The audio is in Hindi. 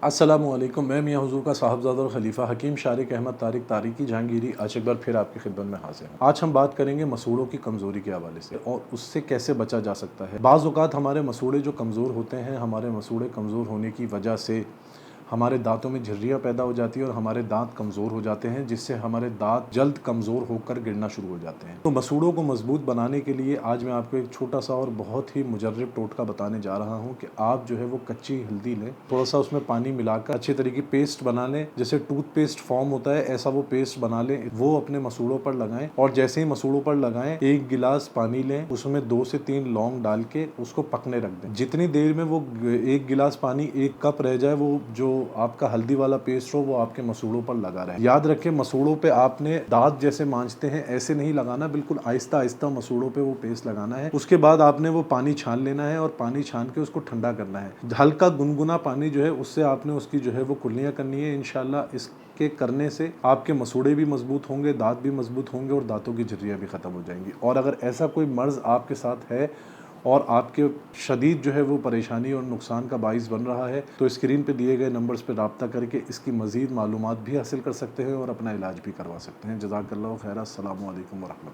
अस्सलामुअलैकुम। मैं मियां हुजूर का साहबजादा और खलीफा हकीम शारिक अहमद तारिक तारिकी जहांगीरी आज एक बार फिर आपकी खिदमत में हाजिर हूं। आज हम बात करेंगे मसूड़ों की कमज़ोरी के हवाले से और उससे कैसे बचा जा सकता है। बाज़ औक़ात हमारे मसूड़े जो कमज़ोर होते हैं, हमारे मसूड़े कमज़ोर होने की वजह से हमारे दांतों में झुर्रियाँ पैदा हो जाती है और हमारे दांत कमज़ोर हो जाते हैं, जिससे हमारे दांत जल्द कमज़ोर होकर गिरना शुरू हो जाते हैं। तो मसूड़ों को मजबूत बनाने के लिए आज मैं आपको एक छोटा सा और बहुत ही मुजर्रब टोटका बताने जा रहा हूँ कि आप जो है वो कच्ची हल्दी लें, थोड़ा सा उसमें पानी मिलाकर अच्छे तरीके की पेस्ट बना लें, जैसे टूथपेस्ट फॉर्म होता है ऐसा वो पेस्ट बना लें, वो अपने मसूड़ों पर लगाएं और जैसे ही मसूड़ों पर लगाएं 1 गिलास पानी लें, उसमें 2 से 3 लौंग डाल के उसको पकने रख दें। जितनी देर में वो 1 गिलास पानी 1 कप रह जाए, वो जो आपका हल्दी वाला पेस्ट हो वो आपके मसूड़ों पर लगा रहे। याद रखें, मसूड़ों पे आपने दांत जैसे मांजते हैं ऐसे नहीं लगाना, बिल्कुल आहिस्ता आहिस्ता मसूड़ों पे वो पेस्ट लगाना है। उसके बाद आपने वो पानी छान लेना है और पानी छान के उसको ठंडा करना है। हल्का गुनगुना पानी जो है उससे आपने उसकी जो है वो कुल्लियाँ करनी है। इंशाल्लाह इसके करने से आपके मसूड़े भी मजबूत होंगे, दांत भी मजबूत होंगे और दांतों की झुर्रियाँ भी खत्म हो जाएंगी। और अगर ऐसा कोई मर्ज़ आपके साथ है और आपके शदीद जो है वो परेशानी और नुकसान का बाइस बन रहा है, तो स्क्रीन पे दिए गए नंबर्स पे रब्ता करके इसकी मज़ीद मालूमात भी हासिल कर सकते हैं और अपना इलाज भी करवा सकते हैं। जज़ाकल्लाहु खैर। अस्सलामु अलैकुम व रहमतुल्लाह।